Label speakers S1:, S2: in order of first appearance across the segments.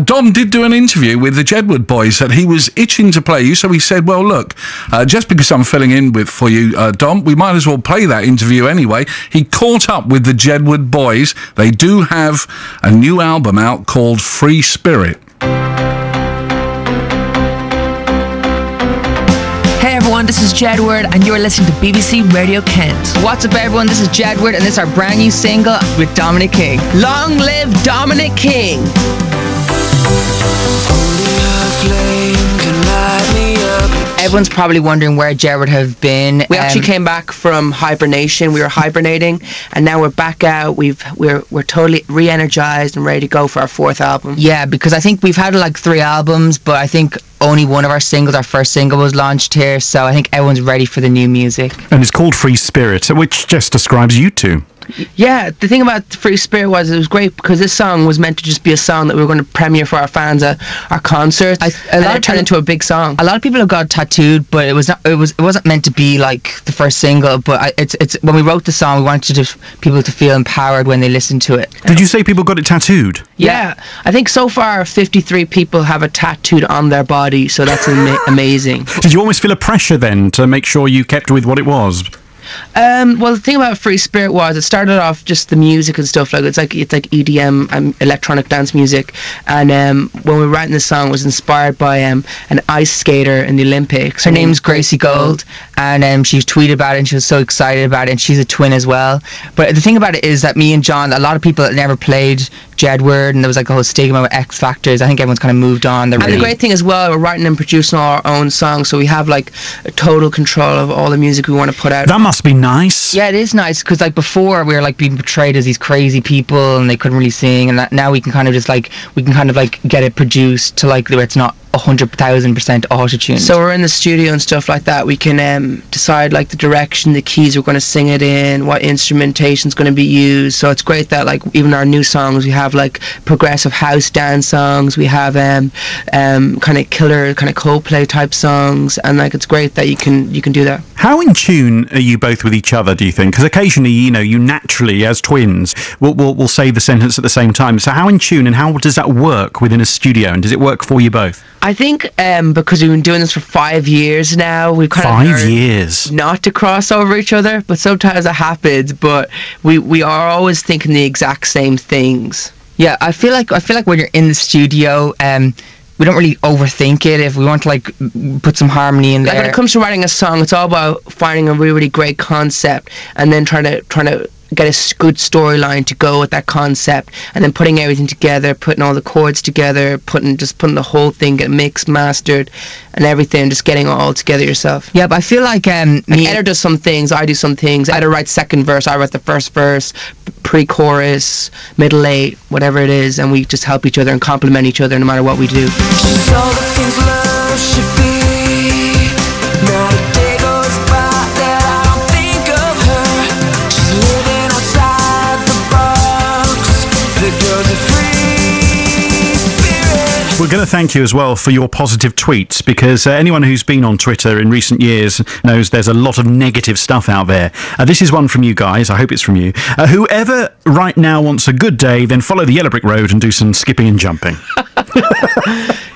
S1: Dom did do an interview with the Jedward boys that he was itching to play you, so he said, well, look, just because I'm filling in for you, Dom, we might as well play that interview anyway. He caught up with the Jedward boys. They do have a new album out called Free Spirit.
S2: Hey everyone, this is Jedward and you're listening to BBC Radio Kent.
S3: What's up everyone, this is Jedward and this is our brand new single with Dominic King. Long live Dominic King! Everyone's probably wondering where Jedward have been. We actually came back from hibernation. We were hibernating, and now we're back out. We're totally re-energized and ready to go for our 4th album. Yeah, because I think we've had like 3 albums, but I think only one of our singles, our first single, was launched here. So I think everyone's ready for the new music.
S4: And it's called Free Spirit, which just describes you two.
S3: Yeah, the thing about Free Spirit was it was great because this song was meant to just be a song that we were going to premiere for our fans at our concerts. It turned into a big song. A lot of people have got tattooed, but it wasn't meant to be like the first single. But it's when we wrote the song, we wanted people to feel empowered when they listened to it.
S4: Did you say people got it tattooed?
S3: Yeah, I think so far 53 people have it tattooed on their body, so that's amazing.
S4: Did you always feel a pressure then to make sure you kept with what it was?
S3: Well, the thing about Free Spirit was it started off just the music and stuff, like it's like EDM, electronic dance music, and when we were writing the song it was inspired by an ice skater in the Olympics. Her name's Gracie Gold, and she tweeted about it and she was so excited about it, and she's a twin as well. But the thing about it is that me and John, a lot of people that never played Jedward, and there was like a whole stigma with X Factors. I think everyone's kind of moved on. And the great thing as well, we're writing and producing all our own songs, so we have like a total control of all the music we want to put out.
S4: That must be nice.
S3: Yeah, it is nice, because like before we were like being portrayed as these crazy people and they couldn't really sing, and now we can kind of just like get it produced to like where it's not 100,000% auto-tuned. So we're in the studio and stuff like that. We can decide like the direction, the keys we're going to sing it in, what instrumentation's going to be used. So it's great that like even our new songs, we have like progressive house dance songs, we have kind of killer kind of Coldplay type songs, and like it's great that you can do that.
S4: How in tune are you both with each other, do you think? Because occasionally, you naturally as twins will say the sentence at the same time. So how in tune and how does that work within a studio, and does it work for you both?
S3: I think because we've been doing this for 5 years now, we've kind of learned not to cross over each other, but sometimes it happens. But we are always thinking the exact same things. Yeah, I feel like when you're in the studio, we don't really overthink it. If we want to like put some harmony in there, like when it comes to writing a song, it's all about finding a really, really great concept and then trying to get a good storyline to go with that concept, and then putting everything together, putting all the chords together, putting the whole thing, get mixed, mastered, and everything, just getting it all together yourself. Yeah, but I feel like Eder does some things, I do some things. Eder writes second verse, I write the first verse, pre-chorus, middle eight, whatever it is, and we just help each other and complement each other no matter what we do. She's all the things love should be. Not a day goes by that I don't think of her. She's living outside the box. The girl's a free spirit.
S4: We're going to thank you as well for your positive tweets, because anyone who's been on Twitter in recent years knows there's a lot of negative stuff out there. This is one from you guys. I hope it's from you. Whoever right now wants a good day, then follow the yellow brick road and do some skipping and jumping.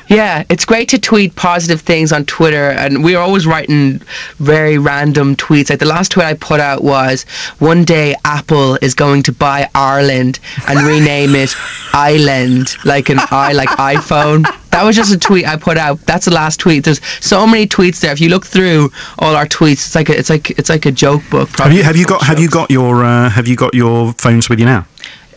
S3: Yeah, it's great to tweet positive things on Twitter, and we're always writing very random tweets. Like the last tweet I put out was, one day Apple is going to buy Ireland and rename it Island, like an I, like iPhone. That was just a tweet I put out. That's the last tweet. There's so many tweets there. If you look through all our tweets, it's like a joke book. Probably. Have you got
S4: your phones with you now?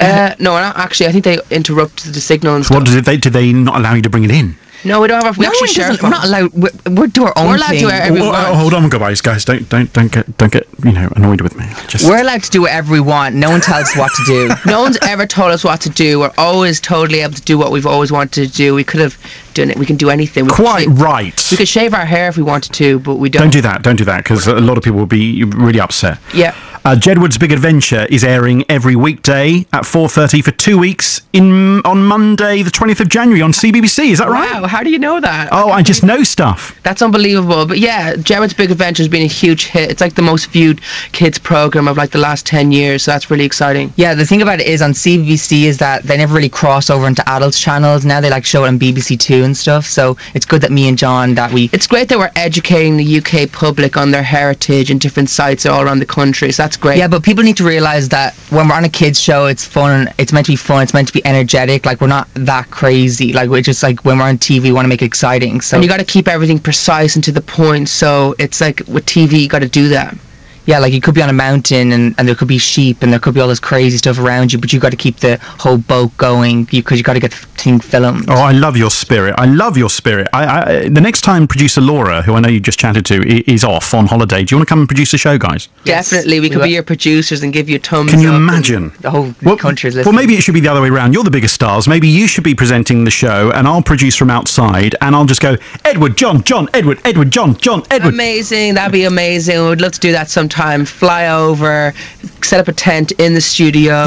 S3: No, not actually. I think they interrupted the signal and stuff.
S4: What did they not allow you to bring it in?
S3: No, we don't have. We actually share.
S2: We're not allowed. We're do our own.
S3: We're allowed to do whatever we want.
S4: Hold on, guys. Don't get annoyed with me.
S2: We're allowed to do whatever we want. No one tells us what to do.
S3: No one's ever told us what to do. We're always totally able to do what we've always wanted to do. We could have done it. We can do anything.
S4: Quite right.
S3: We could shave our hair if we wanted to, but we don't.
S4: Don't do that, because a lot of people will be really upset.
S3: Yeah.
S4: Jedward's Big Adventure is airing every weekday at 4:30 for 2 weeks on Monday, the 20th of January on CBBC. Is that right?
S3: Wow, how do you know that?
S4: Oh, I just know stuff.
S3: That's unbelievable. But yeah, Jedward's Big Adventure has been a huge hit. It's like the most viewed kids program of like the last 10 years, so that's really exciting.
S5: Yeah, the thing about it is on CBBC is that they never really cross over into adults channels. Now they like show it on BBC Two and stuff, so it's good that me and John
S3: It's great that we're educating the UK public on their heritage and different sites all around the country, so that's great.
S5: Yeah, but people need to realise that when we're on a kids show, it's fun, it's meant to be fun, it's meant to be energetic, like we're not that crazy, like we're just like when we're on TV we want to make it exciting. So
S3: and you got to keep everything precise and to the point, so it's like with TV you got to do that.
S5: Yeah, like you could be on a mountain and there could be sheep and there could be all this crazy stuff around you, but you got to keep the whole boat going because you got to get the thing filmed.
S4: Oh, I love your spirit. I love your spirit. The next time producer Laura, who I know you just chatted to, is off on holiday, do you want to come and produce the show, guys?
S3: Definitely. We could be your producers and give you thumbs
S4: up. Can you
S3: up
S4: imagine?
S3: The whole country is listening.
S4: Well, maybe it should be the other way around. You're the biggest stars. Maybe you should be presenting the show and I'll produce from outside and I'll just go, Edward, John, Edward, John, Edward.
S3: Amazing. That'd be amazing. We'd love to do that sometime. Fly over, set up a tent in the studio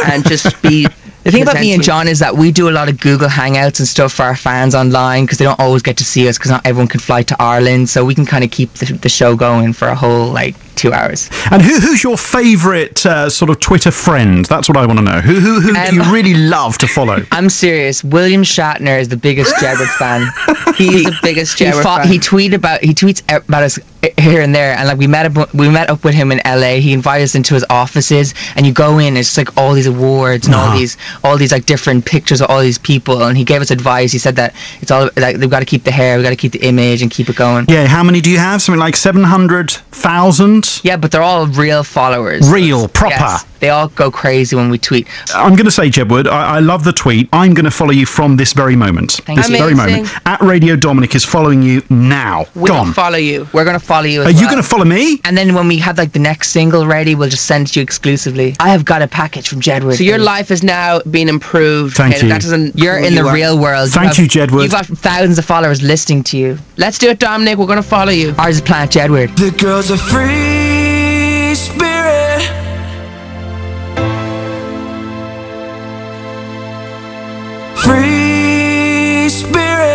S3: and just be...
S5: The thing about me and John is that we do a lot of Google Hangouts and stuff for our fans online because they don't always get to see us because not everyone can fly to Ireland, so we can kind of keep the show going for a whole 2 hours.
S4: And who's your favourite sort of Twitter friend? That's what I want to know. Who do you really love to follow?
S5: I'm serious. William Shatner is the biggest Jedward fan.
S3: He's the biggest Jedward fan.
S5: He tweets about us here and there, and like we met up with him in LA. He invited us into his offices, and you go in, it's like all these awards and all these like different pictures of all these people, and he gave us advice. He said that it's all like they've got to keep the hair, we've got to keep the image and keep it going.
S4: Yeah, how many do you have? Something like 700,000?
S5: Yeah, but they're all real followers.
S4: Real, proper.
S5: Yes, they all go crazy when we tweet.
S4: I'm going to say, Jedward, I love the tweet. I'm going to follow you from this very moment. Very moment. At Radio Dominic is following you now.
S3: We'll follow you.
S5: We're going to follow you as
S4: well. Are you going to follow me?
S5: And then when we have like the next single ready, we'll just send it to you exclusively. I have got a package from Jedward.
S3: So your life is now being improved.
S4: Thank you.
S5: You're in the real world.
S4: Thank you, Jedward.
S5: You've got thousands of followers listening to you.
S3: Let's do it, Dominic. We're going to follow you.
S5: Ours is Planet Jedward.
S6: The girls are free spirit. Free spirit.